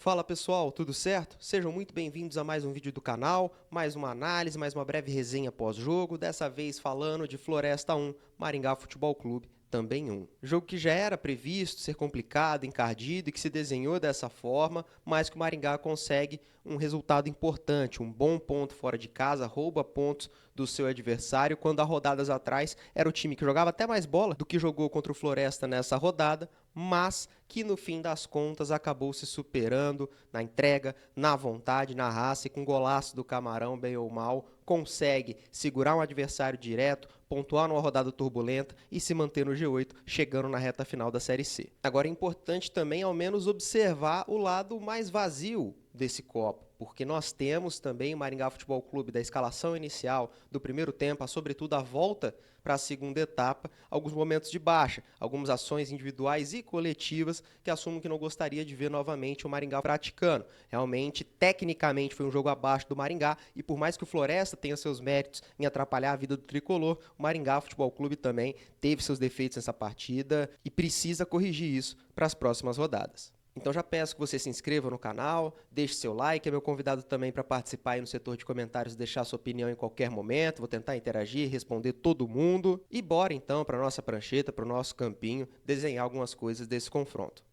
Fala pessoal, tudo certo? Sejam muito bem-vindos a mais um vídeo do canal, mais uma análise, mais uma breve resenha pós-jogo, dessa vez falando de Floresta 1, Maringá Futebol Clube, também 1. Jogo que já era previsto ser complicado, encardido e que se desenhou dessa forma, mas que o Maringá consegue um resultado importante, um bom ponto fora de casa, rouba pontos do seu adversário, quando há rodadas atrás era o time que jogava até mais bola do que jogou contra o Floresta nessa rodada, mas que no fim das contas acabou se superando na entrega, na vontade, na raça e com golaço do Camarão, bem ou mal, consegue segurar um adversário direto, pontuar numa rodada turbulenta e se manter no G8, chegando na reta final da Série C. Agora é importante também ao menos observar o lado mais vazio desse copo, porque nós temos também o Maringá Futebol Clube da escalação inicial do primeiro tempo, sobretudo a volta para a segunda etapa, alguns momentos de baixa, algumas ações individuais e coletivas que assumo que não gostaria de ver novamente o Maringá praticando. Realmente, tecnicamente, foi um jogo abaixo do Maringá e por mais que o Floresta tenha seus méritos em atrapalhar a vida do tricolor, o Maringá Futebol Clube também teve seus defeitos nessa partida e precisa corrigir isso para as próximas rodadas. Então já peço que você se inscreva no canal, deixe seu like, é meu convidado também para participar aí no setor de comentários, deixar sua opinião em qualquer momento, vou tentar interagir, responder todo mundo. E bora então para a nossa prancheta, para o nosso campinho, desenhar algumas coisas desse confronto.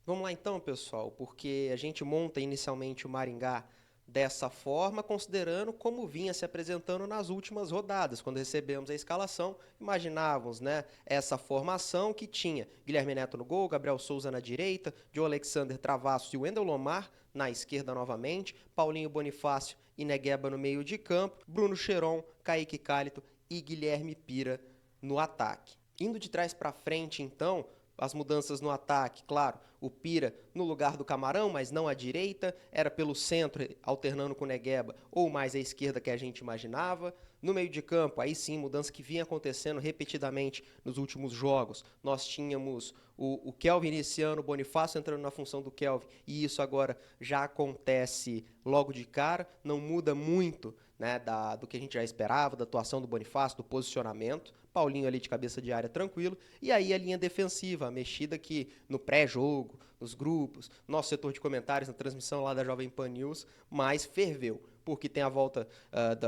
Vamos lá então, pessoal, porque a gente monta inicialmente o Maringá dessa forma, considerando como vinha se apresentando nas últimas rodadas. Quando recebemos a escalação, imaginávamos, né, essa formação que tinha Guilherme Neto no gol, Gabriel Souza na direita, Joe Alexander, Travassos e Wendel Lomar na esquerda novamente, Paulinho Bonifácio e Negueba no meio de campo, Bruno Cheron, Kaique Cálito e Guilherme Pira no ataque. Indo de trás para frente, então, as mudanças no ataque, claro, o Pira no lugar do Camarão, mas não à direita, era pelo centro, alternando com o Negueba, ou mais à esquerda que a gente imaginava. No meio de campo, aí sim, mudança que vinha acontecendo repetidamente nos últimos jogos. Nós tínhamos o Kelvin iniciando, o Bonifácio entrando na função do Kelvin, e isso agora já acontece logo de cara, não muda muito, né, do que a gente já esperava, da atuação do Bonifácio, do posicionamento. Paulinho ali de cabeça de área tranquilo, e aí a linha defensiva, a mexida que no pré-jogo, nos grupos, nosso setor de comentários, na transmissão lá da Jovem Pan News, mais ferveu, porque tem a volta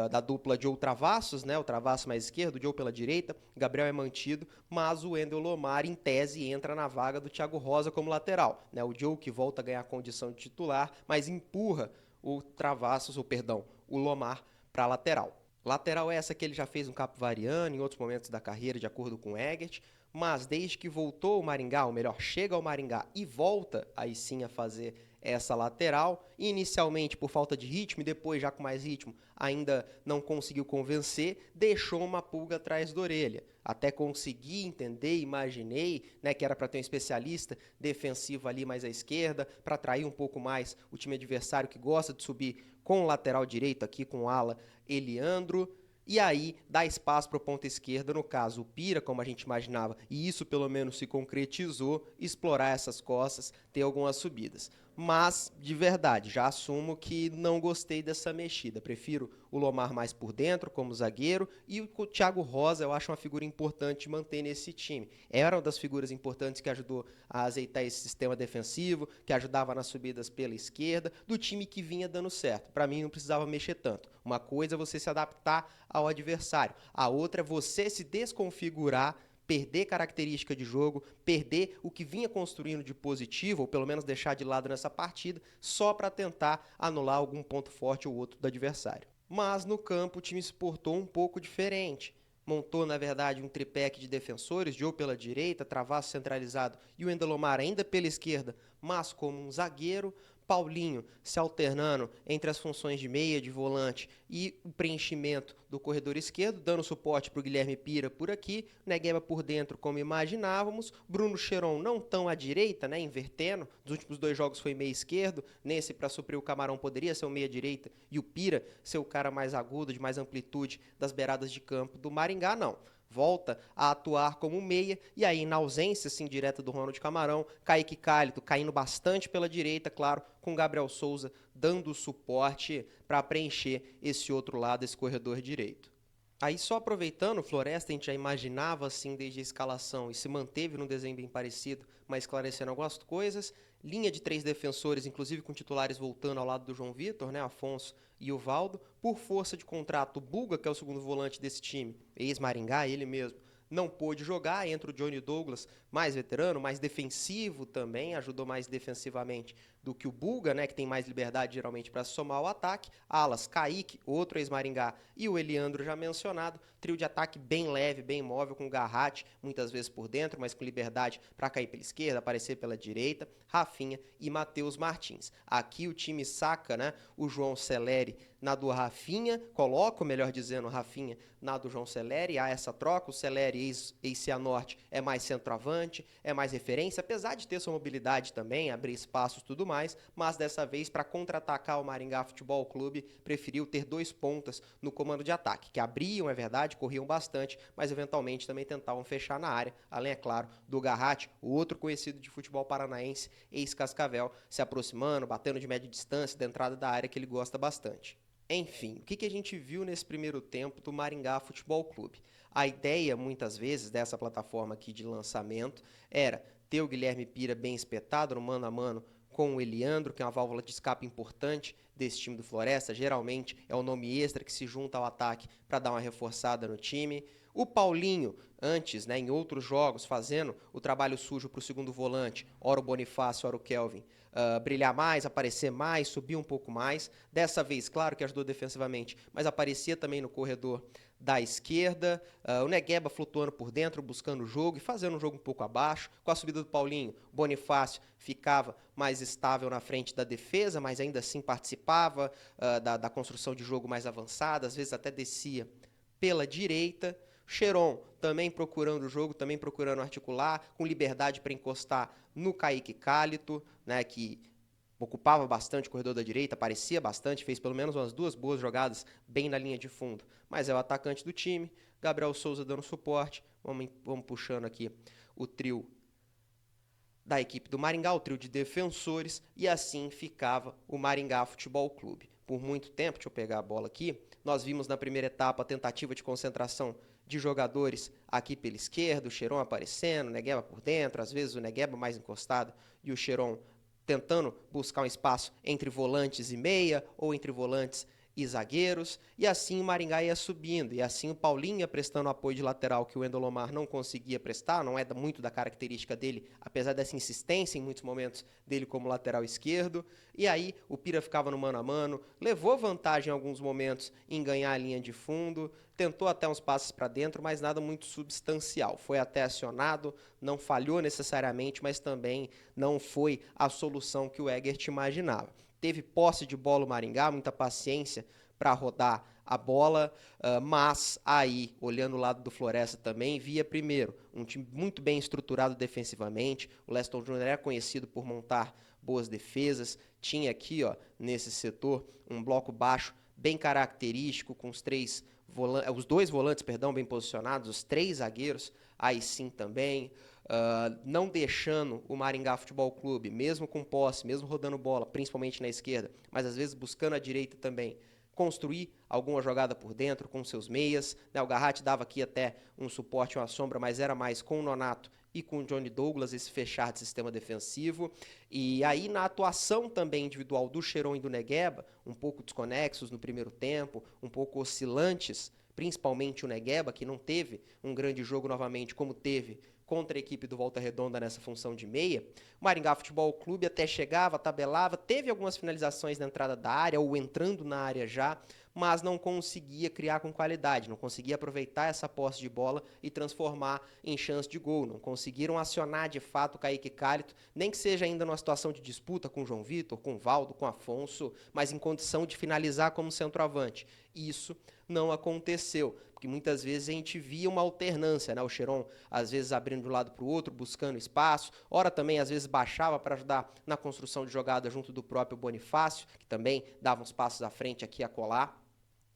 da dupla Joe Travassos, né, o Travassos mais esquerdo, o Joe pela direita, Gabriel é mantido, mas o Wendel Lomar, em tese, entra na vaga do Thiago Rosa como lateral, né, o Joe que volta a ganhar a condição de titular, mas empurra o Travassos, o Lomar, para a lateral. Lateral é essa que ele já fez no Capivariano, em outros momentos da carreira, de acordo com o Egert, mas desde que voltou ao Maringá, ou melhor, chega ao Maringá e volta aí sim a fazer essa lateral, inicialmente por falta de ritmo e depois já com mais ritmo, ainda não conseguiu convencer, deixou uma pulga atrás da orelha. Até consegui entender, imaginei, né, que era para ter um especialista defensivo ali mais à esquerda, para atrair um pouco mais o time adversário que gosta de subir com o lateral direito aqui, com o ala Eliandro, e aí dá espaço para o ponta esquerda, no caso o Pira, como a gente imaginava, e isso pelo menos se concretizou, explorar essas costas, ter algumas subidas. Mas, de verdade, já assumo que não gostei dessa mexida. Prefiro o Lomar mais por dentro, como zagueiro, e o Thiago Rosa eu acho uma figura importante de manter nesse time. Era uma das figuras importantes que ajudou a azeitar esse sistema defensivo, que ajudava nas subidas pela esquerda, do time que vinha dando certo. Para mim não precisava mexer tanto. Uma coisa é você se adaptar ao adversário, a outra é você se desconfigurar, perder característica de jogo, perder o que vinha construindo de positivo, ou pelo menos deixar de lado nessa partida, só para tentar anular algum ponto forte ou outro do adversário. Mas no campo o time se portou um pouco diferente. Montou, na verdade, um tripé de defensores, Joe pela direita, Travasso centralizado e o Endelomar ainda pela esquerda, mas como um zagueiro, Paulinho se alternando entre as funções de meia, de volante e o preenchimento do corredor esquerdo, dando suporte para o Guilherme Pira por aqui, Negueba por dentro como imaginávamos, Bruno Cheron não tão à direita, né, invertendo, nos últimos dois jogos foi meia esquerdo, nesse para suprir o Camarão poderia ser o meia direita e o Pira ser o cara mais agudo, de mais amplitude das beiradas de campo do Maringá, não. Volta a atuar como meia, e aí na ausência assim, direta do Ronald Camarão, Kaique Cálito caindo bastante pela direita, claro, com Gabriel Souza dando suporte para preencher esse outro lado, esse corredor direito. Aí só aproveitando, o Floresta a gente já imaginava assim desde a escalação e se manteve num desenho bem parecido, mas esclarecendo algumas coisas. Linha de três defensores, inclusive com titulares voltando ao lado do João Vitor, né? Afonso e o Valdo. Por força de contrato, o Buga, que é o segundo volante desse time, ex-Maringá, ele mesmo, não pôde jogar. Entra o Johnny Douglas, mais veterano, mais defensivo também, ajudou mais defensivamente do que o Buga, né, que tem mais liberdade geralmente para somar o ataque. Alas, Kaique, outro ex-Maringá, e o Eliandro já mencionado. Trio de ataque bem leve, bem móvel, com o Garratti muitas vezes por dentro, mas com liberdade para cair pela esquerda, aparecer pela direita. Rafinha e Matheus Martins. Aqui o time saca, né, o João Celeri na do Rafinha, coloca, melhor dizendo, o Rafinha na do João Celeri. Há essa troca, o Celeri, ex-Cianorte, é mais centroavante, é mais referência, apesar de ter sua mobilidade também, abrir espaços e tudo mais, mas dessa vez, para contra-atacar o Maringá Futebol Clube, preferiu ter dois pontas no comando de ataque, que abriam, é verdade, corriam bastante, mas eventualmente também tentavam fechar na área, além, é claro, do Garratti, o outro conhecido de futebol paranaense, ex-Cascavel, se aproximando, batendo de média distância da entrada da área, que ele gosta bastante. Enfim, o que a gente viu nesse primeiro tempo do Maringá Futebol Clube? A ideia, muitas vezes, dessa plataforma aqui de lançamento era ter o Guilherme Pira bem espetado no mano a mano com o Eliandro, que é uma válvula de escape importante desse time do Floresta. Geralmente é o nome extra que se junta ao ataque para dar uma reforçada no time. O Paulinho, antes, né, em outros jogos, fazendo o trabalho sujo para o segundo volante, ora o Bonifácio, ora o Kelvin, brilhar mais, aparecer mais, subir um pouco mais. Dessa vez, claro que ajudou defensivamente, mas aparecia também no corredor da esquerda, o Negueba flutuando por dentro, buscando o jogo e fazendo um jogo um pouco abaixo. Com a subida do Paulinho, Bonifácio ficava mais estável na frente da defesa, mas ainda assim participava da construção de jogo mais avançada, às vezes até descia pela direita. Cheron também procurando o jogo, também procurando articular, com liberdade para encostar no Kaique Cálito, né, que ocupava bastante o corredor da direita, aparecia bastante, fez pelo menos umas duas boas jogadas bem na linha de fundo, mas é o atacante do time. Gabriel Souza dando suporte. Vamos puxando aqui o trio da equipe do Maringá, o trio de defensores, e assim ficava o Maringá Futebol Clube. Por muito tempo, deixa eu pegar a bola aqui, nós vimos na primeira etapa a tentativa de concentração de jogadores aqui pela esquerda, o Cheron aparecendo, o Negueba por dentro, às vezes o Negueba mais encostado e o Cheron tentando buscar um espaço entre volantes e meia ou entre volantes e zagueiros, e assim o Maringá ia subindo, e assim o Paulinho ia prestando apoio de lateral que o Wendel Lomar não conseguia prestar, não é muito da característica dele, apesar dessa insistência em muitos momentos dele como lateral esquerdo, e aí o Pira ficava no mano a mano, levou vantagem em alguns momentos em ganhar a linha de fundo, tentou até uns passes para dentro, mas nada muito substancial, foi até acionado, não falhou necessariamente, mas também não foi a solução que o Egert imaginava. Teve posse de bola o Maringá, muita paciência para rodar a bola, mas aí, olhando o lado do Floresta também, via primeiro um time muito bem estruturado defensivamente. O Leston Júnior era conhecido por montar boas defesas, tinha aqui, ó, nesse setor um bloco baixo bem característico, com os dois volantes, perdão, bem posicionados, os três zagueiros, aí sim também. Não deixando o Maringá Futebol Clube, mesmo com posse, mesmo rodando bola, principalmente na esquerda, mas às vezes buscando a direita também, construir alguma jogada por dentro com seus meias. Né? O Garratti dava aqui até um suporte, uma sombra, mas era mais com o Nonato e com o Johnny Douglas, esse fechar de sistema defensivo. E aí, na atuação também individual do Cheron e do Negueba, um pouco desconexos no primeiro tempo, um pouco oscilantes, principalmente o Negueba, que não teve um grande jogo novamente como teve contra a equipe do Volta Redonda nessa função de meia. O Maringá Futebol Clube até chegava, tabelava, teve algumas finalizações na entrada da área ou entrando na área já, mas não conseguia criar com qualidade, não conseguia aproveitar essa posse de bola e transformar em chance de gol. Não conseguiram acionar de fato o Kaique Cálito, nem que seja ainda numa situação de disputa com o João Vitor, com o Valdo, com o Afonso, mas em condição de finalizar como centroavante. Isso não aconteceu, porque muitas vezes a gente via uma alternância, né? O Cheron às vezes abrindo de um lado para o outro, buscando espaço, ora também às vezes baixava para ajudar na construção de jogada junto do próprio Bonifácio, que também dava uns passos à frente aqui a colar,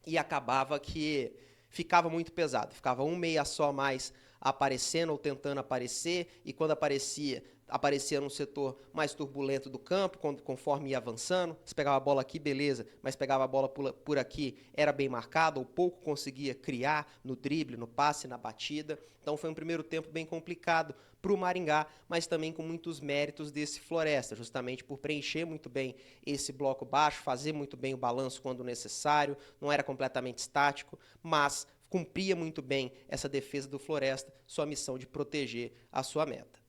e acabava que ficava muito pesado, ficava um meia só mais aparecendo ou tentando aparecer, e quando aparecia aparecia num setor mais turbulento do campo, conforme ia avançando. Se pegava a bola aqui, beleza, mas pegava a bola por aqui, era bem marcado, ou pouco conseguia criar no drible, no passe, na batida. Então foi um primeiro tempo bem complicado para o Maringá, mas também com muitos méritos desse Floresta, justamente por preencher muito bem esse bloco baixo, fazer muito bem o balanço quando necessário, não era completamente estático, mas cumpria muito bem essa defesa do Floresta, sua missão de proteger a sua meta.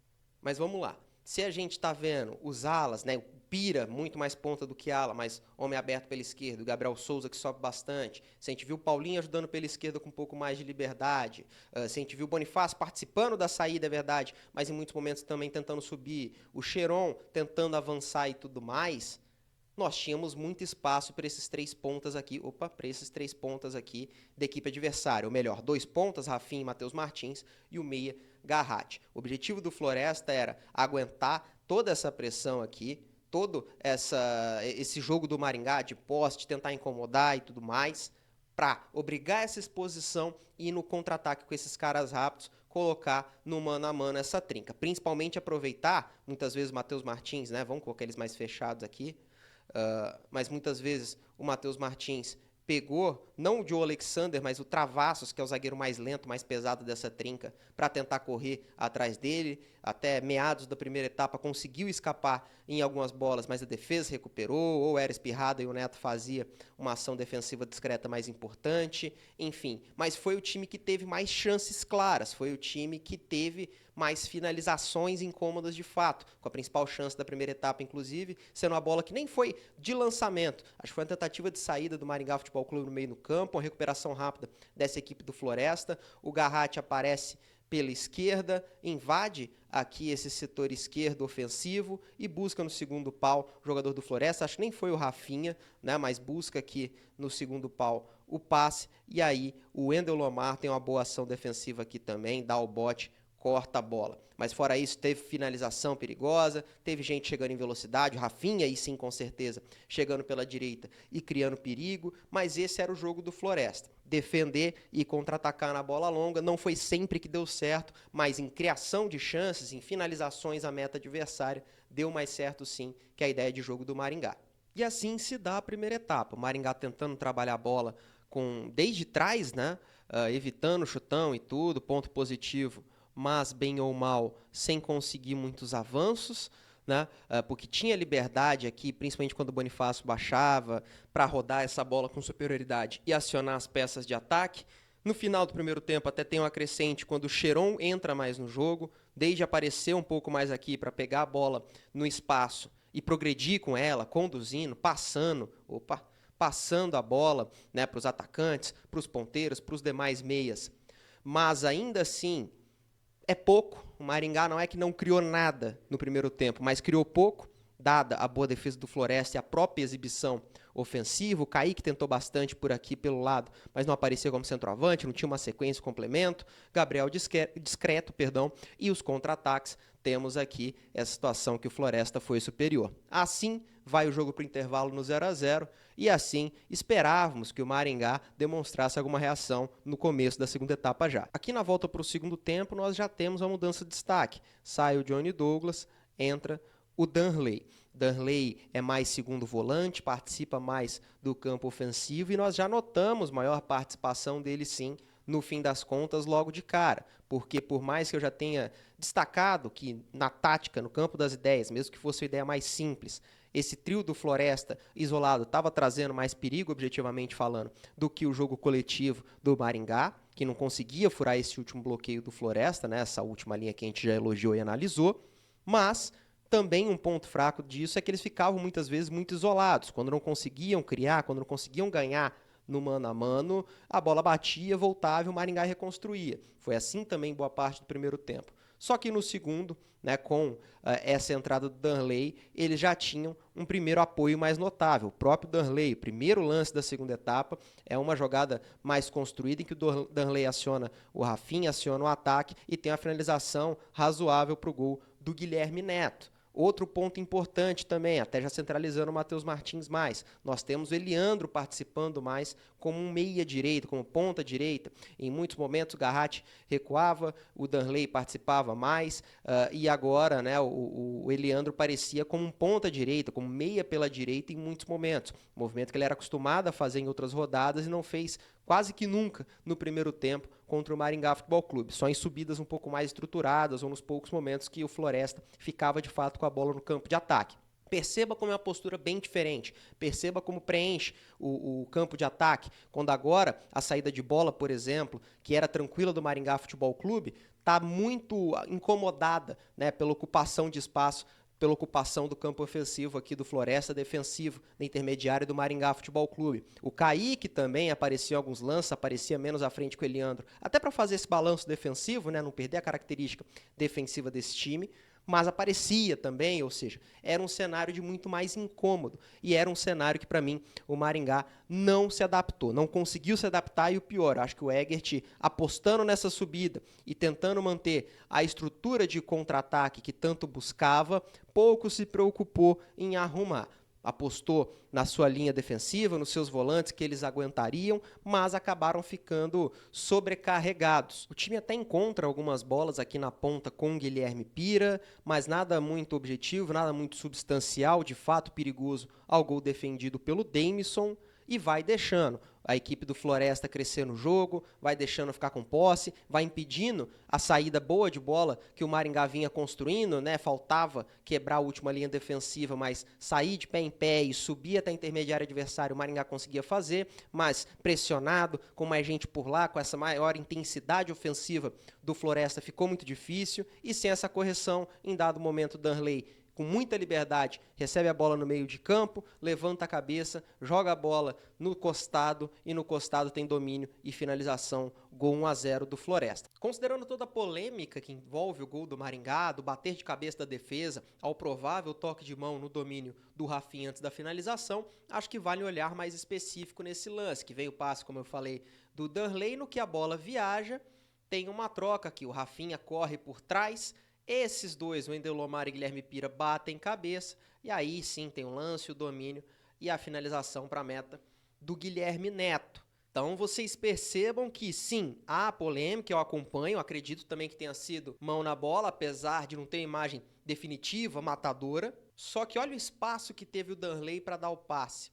Mas vamos lá, se a gente está vendo os alas, né, o Pira, muito mais ponta do que ala, mas homem aberto pela esquerda, o Gabriel Souza que sobe bastante, se a gente viu o Paulinho ajudando pela esquerda com um pouco mais de liberdade, se a gente viu o Bonifácio participando da saída, é verdade, mas em muitos momentos também tentando subir, o Cheron tentando avançar e tudo mais, nós tínhamos muito espaço para esses três pontas aqui, da equipe adversária, ou melhor, 2 pontas, Rafinha e Matheus Martins, e o meia, Garratti. O objetivo do Floresta era aguentar toda essa pressão aqui, todo esse jogo do Maringá de poste, tentar incomodar e tudo mais, para obrigar essa exposição e ir no contra-ataque com esses caras rápidos, colocar no mano a mano essa trinca. Principalmente aproveitar, muitas vezes o Matheus Martins, né, vamos colocar eles mais fechados aqui, mas muitas vezes o Matheus Martins pegou, não o Joe Alexander, mas o Travassos, que é o zagueiro mais lento, mais pesado dessa trinca, para tentar correr atrás dele. Até meados da primeira etapa conseguiu escapar em algumas bolas, mas a defesa recuperou, ou era espirrada e o Neto fazia uma ação defensiva discreta mais importante, enfim. Mas foi o time que teve mais chances claras, foi o time que teve mais finalizações incômodas de fato, com a principal chance da primeira etapa, inclusive, sendo uma bola que nem foi de lançamento, acho que foi uma tentativa de saída do Maringá Futebol Clube no meio do campo, uma recuperação rápida dessa equipe do Floresta, o Garratti aparece pela esquerda, invade aqui esse setor esquerdo ofensivo e busca no segundo pau o jogador do Floresta, acho que nem foi o Rafinha, né, mas busca aqui no segundo pau o passe, e aí o Wendel Lomar tem uma boa ação defensiva aqui também, dá o bote, corta a bola. Mas fora isso, teve finalização perigosa, teve gente chegando em velocidade, o Rafinha aí sim, com certeza, chegando pela direita e criando perigo, mas esse era o jogo do Floresta. Defender e contra-atacar na bola longa, não foi sempre que deu certo, mas em criação de chances, em finalizações à meta adversária, deu mais certo sim que a ideia de jogo do Maringá. E assim se dá a primeira etapa, o Maringá tentando trabalhar a bola desde trás, né? Evitando o chutão e tudo, ponto positivo, mas bem ou mal, sem conseguir muitos avanços, né? Porque tinha liberdade aqui, principalmente quando o Bonifácio baixava, para rodar essa bola com superioridade e acionar as peças de ataque. No final do primeiro tempo até tem uma crescente quando o Cheron entra mais no jogo, desde aparecer um pouco mais aqui para pegar a bola no espaço e progredir com ela, conduzindo, passando a bola, né, para os atacantes, para os ponteiros, para os demais meias. Mas ainda assim, é pouco. O Maringá não é que não criou nada no primeiro tempo, mas criou pouco, dada a boa defesa do Floresta e a própria exibição ofensiva. O Kaique tentou bastante por aqui pelo lado, mas não apareceu como centroavante, não tinha uma sequência, complemento. Gabriel discreto, e os contra-ataques. Temos aqui essa situação que o Floresta foi superior. Assim, vai o jogo para o intervalo no 0-0 e assim esperávamos que o Maringá demonstrasse alguma reação no começo da segunda etapa já. Aqui na volta para o segundo tempo nós já temos uma mudança de destaque. Sai o Johnny Douglas, entra o Danley. Danley é mais segundo volante, participa mais do campo ofensivo e nós já notamos maior participação dele sim no fim das contas logo de cara, porque por mais que eu já tenha destacado que na tática, no campo das ideias, mesmo que fosse uma ideia mais simples, esse trio do Floresta isolado estava trazendo mais perigo, objetivamente falando, do que o jogo coletivo do Maringá, que não conseguia furar esse último bloqueio do Floresta, né, essa última linha que a gente já elogiou e analisou, mas também um ponto fraco disso é que eles ficavam muitas vezes muito isolados, quando não conseguiam criar, quando não conseguiam ganhar no mano a mano, a bola batia, voltava e o Maringá reconstruía. Foi assim também boa parte do primeiro tempo. Só que no segundo, né, com essa entrada do Danley, eles já tinham um primeiro apoio mais notável. O próprio Danley, o primeiro lance da segunda etapa, é uma jogada mais construída em que o Danley aciona o Rafinha, aciona o ataque e tem a finalização razoável para o gol do Guilherme Neto. Outro ponto importante também, até já centralizando o Matheus Martins mais, nós temos o Eliandro participando mais como um meia-direita, como ponta-direita. Em muitos momentos o Garratti recuava, o Danley participava mais, e agora, né, o Eliandro parecia como um ponta-direita, como meia pela direita em muitos momentos. Movimento que ele era acostumado a fazer em outras rodadas e não fez quase que nunca no primeiro tempo contra o Maringá Futebol Clube, só em subidas um pouco mais estruturadas ou nos poucos momentos que o Floresta ficava de fato com a bola no campo de ataque. Perceba como é uma postura bem diferente, perceba como preenche o campo de ataque, quando agora a saída de bola, por exemplo, que era tranquila do Maringá Futebol Clube, está muito incomodada, né, pela ocupação de espaço, pela ocupação do campo ofensivo aqui do Floresta, defensivo, da intermediária do Maringá Futebol Clube. O Kaique também aparecia em alguns lances, aparecia menos à frente que o Eliandro, até para fazer esse balanço defensivo, né, não perder a característica defensiva desse time, mas aparecia também, ou seja, era um cenário de muito mais incômodo, e era um cenário que, para mim, o Maringá não se adaptou, não conseguiu se adaptar, e o pior, acho que o Egert, apostando nessa subida e tentando manter a estrutura de contra-ataque que tanto buscava, pouco se preocupou em arrumar. Apostou na sua linha defensiva, nos seus volantes que eles aguentariam, mas acabaram ficando sobrecarregados. O time até encontra algumas bolas aqui na ponta com o Guilherme Pira, mas nada muito objetivo, nada muito substancial, de fato perigoso ao gol defendido pelo Demisson, e vai deixando a equipe do Floresta crescer no jogo, vai deixando ficar com posse, vai impedindo a saída boa de bola que o Maringá vinha construindo, né? Faltava quebrar a última linha defensiva, mas sair de pé em pé e subir até a intermediária adversário, o Maringá conseguia fazer, mas pressionado, com mais gente por lá, com essa maior intensidade ofensiva do Floresta, ficou muito difícil, e sem essa correção, em dado momento, Danley, com muita liberdade, recebe a bola no meio de campo, levanta a cabeça, joga a bola no costado, e no costado tem domínio e finalização, gol 1-0 do Floresta. Considerando toda a polêmica que envolve o gol do Maringá, do bater de cabeça da defesa, ao provável toque de mão no domínio do Rafinha antes da finalização, acho que vale um olhar mais específico nesse lance, que vem o passe, como eu falei, do Danley, no que a bola viaja, tem uma troca aqui, o Rafinha corre por trás, esses dois, o Wendel Lomar e Guilherme Pira, batem cabeça, e aí sim tem o lance, o domínio e a finalização para a meta do Guilherme Neto. Então vocês percebam que sim, há polêmica, eu acompanho, acredito também que tenha sido mão na bola, apesar de não ter imagem definitiva, matadora. Só que olha o espaço que teve o Danley para dar o passe.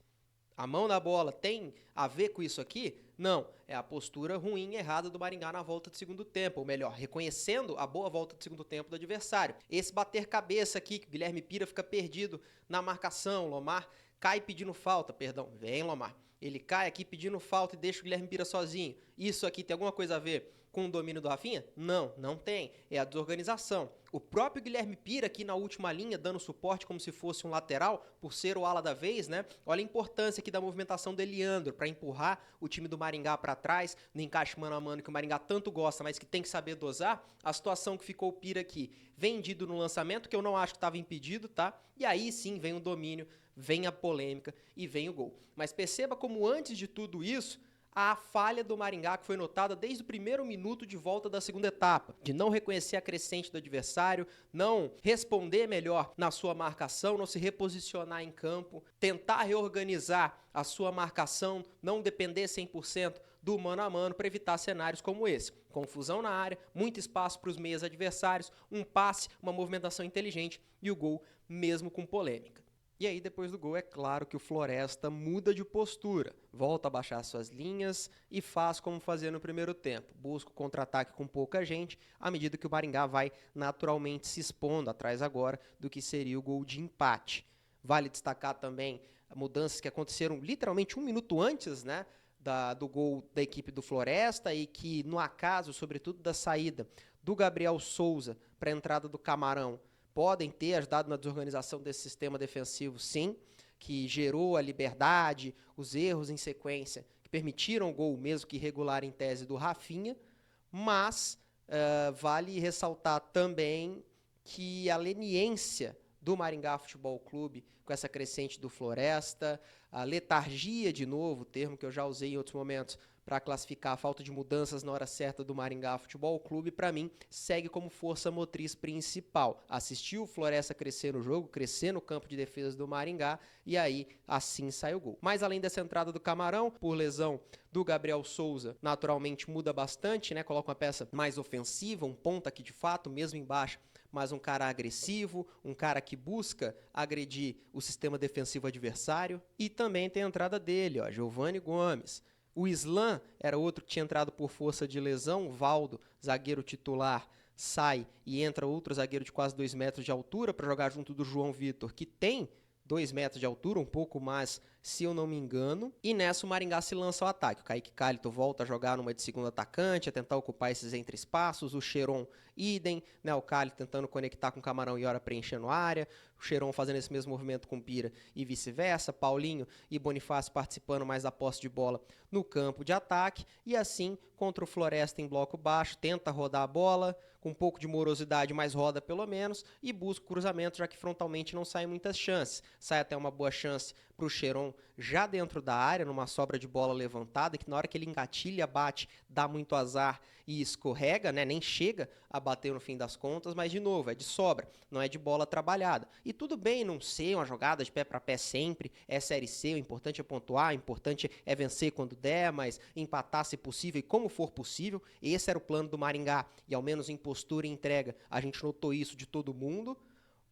A mão na bola tem a ver com isso aqui? Não, é a postura ruim e errada do Maringá na volta de segundo tempo, ou melhor, reconhecendo a boa volta de segundo tempo do adversário. Esse bater cabeça aqui, que o Guilherme Pira fica perdido na marcação, Lomar cai pedindo falta, perdão, vem Lomar, ele cai aqui pedindo falta e deixa o Guilherme Pira sozinho. Isso aqui tem alguma coisa a ver com o domínio do Rafinha? Não, não tem. É a desorganização. O próprio Guilherme Pira aqui na última linha, dando suporte como se fosse um lateral, por ser o ala da vez, né? Olha a importância aqui da movimentação do Eliandro para empurrar o time do Maringá para trás, no encaixe mano a mano que o Maringá tanto gosta, mas que tem que saber dosar. A situação que ficou o Pira aqui, vendido no lançamento, que eu não acho que estava impedido, tá? E aí sim vem o domínio, vem a polêmica e vem o gol. Mas perceba como antes de tudo isso, a falha do Maringá que foi notada desde o primeiro minuto de volta da segunda etapa, de não reconhecer a crescente do adversário, não responder melhor na sua marcação, não se reposicionar em campo, tentar reorganizar a sua marcação, não depender 100% do mano a mano para evitar cenários como esse. Confusão na área, muito espaço para os meias adversários, um passe, uma movimentação inteligente e o gol mesmo com polêmica. E aí, depois do gol, é claro que o Floresta muda de postura, volta a baixar suas linhas e faz como fazia no primeiro tempo. Busca o contra-ataque com pouca gente, à medida que o Maringá vai naturalmente se expondo atrás agora do que seria o gol de empate. Vale destacar também mudanças que aconteceram literalmente um minuto antes, né, do gol da equipe do Floresta, e que, no acaso, sobretudo da saída do Gabriel Souza para a entrada do Camarão, podem ter ajudado na desorganização desse sistema defensivo, sim, que gerou a liberdade, os erros em sequência, que permitiram o gol, mesmo que irregular em tese, do Rafinha, mas vale ressaltar também que a leniência do Maringá Futebol Clube com essa crescente do Floresta, a letargia de novo, termo que eu já usei em outros momentos para classificar a falta de mudanças na hora certa do Maringá Futebol Clube, para mim, segue como força motriz principal. Assistir o Floresta crescer no jogo, crescer no campo de defesa do Maringá, e aí assim sai o gol. Mas além dessa entrada do Camarão, por lesão do Gabriel Souza, naturalmente muda bastante, né? Coloca uma peça mais ofensiva, um ponta que de fato, mesmo embaixo, mas um cara agressivo, um cara que busca agredir o sistema defensivo adversário. E também tem a entrada dele, ó, Giovani Gomes. O Islam era outro que tinha entrado por força de lesão. O Valdo, zagueiro titular, sai e entra outro zagueiro de quase 2 metros de altura para jogar junto do João Vitor, que tem 2 metros de altura, um pouco mais, se eu não me engano. E nessa o Maringá se lança ao ataque. O Kaique Cálito volta a jogar numa de segundo atacante, a tentar ocupar esses entre-espaços. O Cheron, idem, né? O Cálito tentando conectar com o Camarão e hora preenchendo a área. O Cheron fazendo esse mesmo movimento com o Pira e vice-versa. Paulinho e Bonifácio participando mais da posse de bola no campo de ataque. E assim, contra o Floresta em bloco baixo, tenta rodar a bola, com um pouco de morosidade, mas roda pelo menos, e busca o cruzamento, já que frontalmente não saem muitas chances. Sai até uma boa chance para o Cheron já dentro da área, numa sobra de bola levantada, que na hora que ele engatilha, bate, dá muito azar e escorrega, né? Nem chega a bater no fim das contas, mas de novo, é de sobra, não é de bola trabalhada. E tudo bem não ser uma jogada de pé para pé sempre, é Série C, o importante é pontuar, o importante é vencer quando der, mas empatar se possível e como for possível. Esse era o plano do Maringá, e ao menos em postura e entrega, a gente notou isso de todo mundo.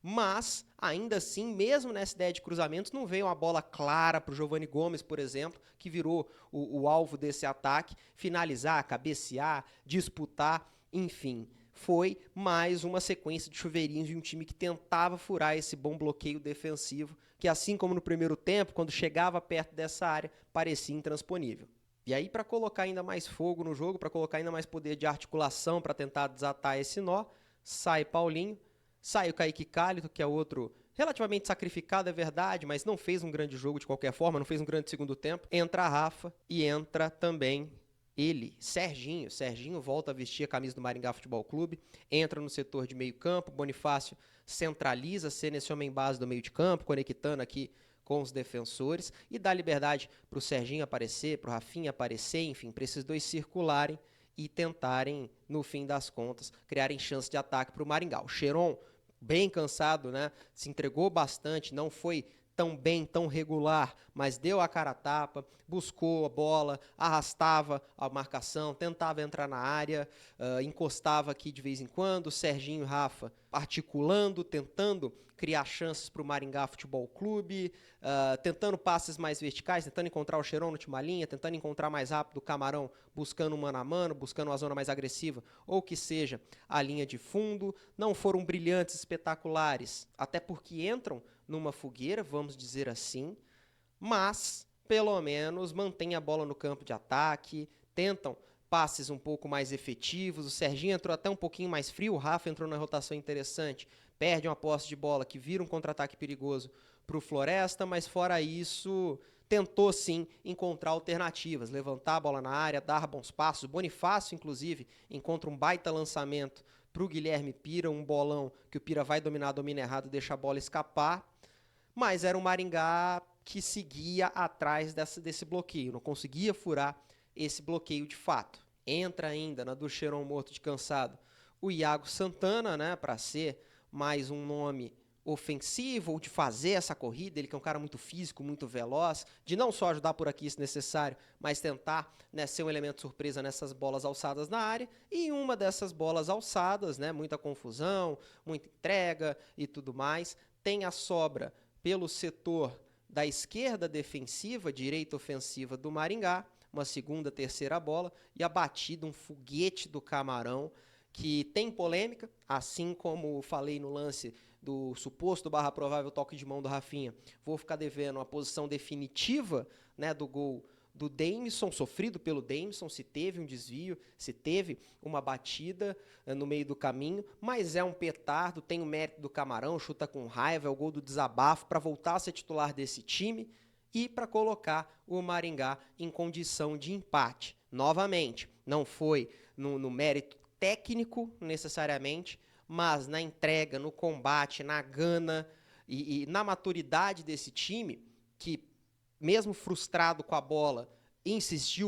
Mas, ainda assim, mesmo nessa ideia de cruzamentos, não veio uma bola clara para o Giovani Gomes, por exemplo, que virou o alvo desse ataque, finalizar, cabecear, disputar, enfim. Foi mais uma sequência de chuveirinhos de um time que tentava furar esse bom bloqueio defensivo, que assim como no primeiro tempo, quando chegava perto dessa área, parecia intransponível. E aí, para colocar ainda mais fogo no jogo, para colocar ainda mais poder de articulação, para tentar desatar esse nó, sai Paulinho, sai o Kaique Cálito, que é outro relativamente sacrificado, é verdade, mas não fez um grande jogo de qualquer forma, não fez um grande segundo tempo. Entra a Rafa e entra também ele, Serginho. Serginho volta a vestir a camisa do Maringá Futebol Clube, entra no setor de meio campo, Bonifácio centraliza, sendo esse homem base do meio de campo, conectando aqui com os defensores e dá liberdade para o Serginho aparecer, para o Rafinha aparecer, enfim, para esses dois circularem e tentarem, no fim das contas, criarem chance de ataque para o Maringá. O Cheron, bem cansado, né? Se entregou bastante, não foi tão bem, tão regular, mas deu a cara a tapa, buscou a bola, arrastava a marcação, tentava entrar na área, encostava aqui de vez em quando, Serginho e Rafa articulando, tentando criar chances para o Maringá Futebol Clube, tentando passes mais verticais, tentando encontrar o Cheron no última linha, tentando encontrar mais rápido o Camarão, buscando um mano a mano, buscando uma zona mais agressiva, ou que seja a linha de fundo. Não foram brilhantes, espetaculares, até porque entram numa fogueira, vamos dizer assim, mas pelo menos mantém a bola no campo de ataque, tentam passes um pouco mais efetivos. O Serginho entrou até um pouquinho mais frio, o Rafa entrou na rotação interessante, perde uma posse de bola que vira um contra-ataque perigoso para o Floresta, mas fora isso, tentou sim encontrar alternativas, levantar a bola na área, dar bons passos. Bonifácio, inclusive, encontra um baita lançamento para o Guilherme Pira, um bolão que o Pira vai dominar, domina errado, deixa a bola escapar, mas era um Maringá que seguia atrás desse bloqueio, não conseguia furar esse bloqueio de fato. Entra ainda na do Cheron morto de cansado o Iago Santana, né, para ser mais um nome ofensivo, ou de fazer essa corrida, ele que é um cara muito físico, muito veloz, de não só ajudar por aqui se necessário, mas tentar, né, ser um elemento surpresa nessas bolas alçadas na área. E uma dessas bolas alçadas, né, muita confusão, muita entrega e tudo mais, tem a sobra pelo setor da esquerda defensiva, direita ofensiva do Maringá, uma segunda, terceira bola, e a batida, um foguete do Camarão, que tem polêmica, assim como falei no lance do suposto barra provável toque de mão do Rafinha. Vou ficar devendo a posição definitiva, né, do gol do Dameson, sofrido pelo Dameson, se teve um desvio, se teve uma batida no meio do caminho, mas é um petardo, tem o mérito do Camarão, chuta com raiva, é o gol do desabafo para voltar a ser titular desse time e para colocar o Maringá em condição de empate. Novamente, não foi no mérito técnico necessariamente, mas na entrega, no combate, na gana, e na maturidade desse time, que mesmo frustrado com a bola,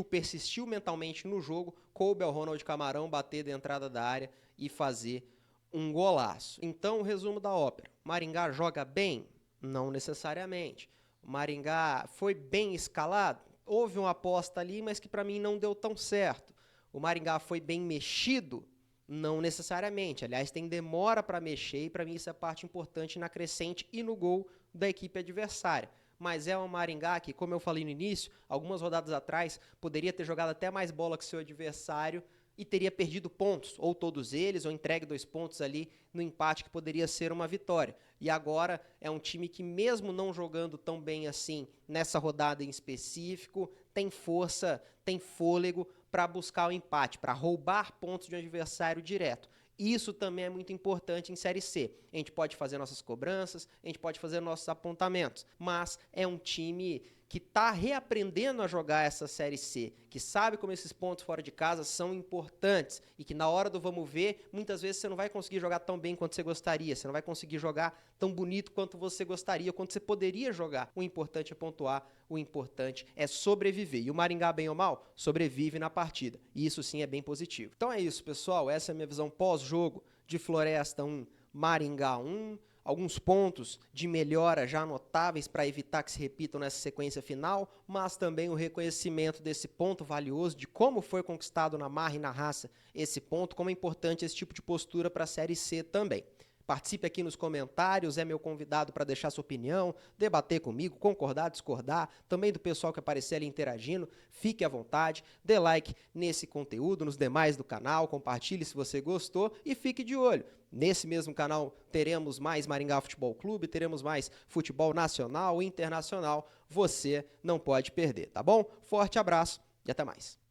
persistiu mentalmente no jogo, coube ao Ronald Camarão bater da entrada da área e fazer um golaço. Então, o resumo da ópera. Maringá joga bem? Não necessariamente. O Maringá foi bem escalado? Houve uma aposta ali, mas que para mim não deu tão certo. O Maringá foi bem mexido? Não necessariamente. Aliás, tem demora para mexer e para mim isso é parte importante na crescente e no gol da equipe adversária. Mas é um Maringá que, como eu falei no início, algumas rodadas atrás, poderia ter jogado até mais bola que seu adversário e teria perdido pontos, ou todos eles, ou entregue 2 pontos ali no empate que poderia ser uma vitória. E agora é um time que, mesmo não jogando tão bem assim nessa rodada em específico, tem força, tem fôlego para buscar o empate, para roubar pontos de um adversário direto. Isso também é muito importante em Série C. A gente pode fazer nossas cobranças, a gente pode fazer nossos apontamentos, mas é um time que está reaprendendo a jogar essa Série C, que sabe como esses pontos fora de casa são importantes e que na hora do vamos ver, muitas vezes você não vai conseguir jogar tão bem quanto você gostaria, você não vai conseguir jogar tão bonito quanto você gostaria, quanto você poderia jogar. O importante é pontuar, o importante é sobreviver. E o Maringá, bem ou mal, sobrevive na partida. E isso sim é bem positivo. Então é isso, pessoal. Essa é a minha visão pós-jogo de Floresta 1, Maringá 1. Alguns pontos de melhora já notáveis para evitar que se repitam nessa sequência final, mas também o reconhecimento desse ponto valioso, de como foi conquistado na marra e na raça esse ponto, como é importante esse tipo de postura para a Série C também. Participe aqui nos comentários, é meu convidado para deixar sua opinião, debater comigo, concordar, discordar, também do pessoal que aparecer ali interagindo, fique à vontade, dê like nesse conteúdo, nos demais do canal, compartilhe se você gostou e fique de olho. Nesse mesmo canal teremos mais Maringá Futebol Clube, teremos mais futebol nacional e internacional, você não pode perder, tá bom? Forte abraço e até mais.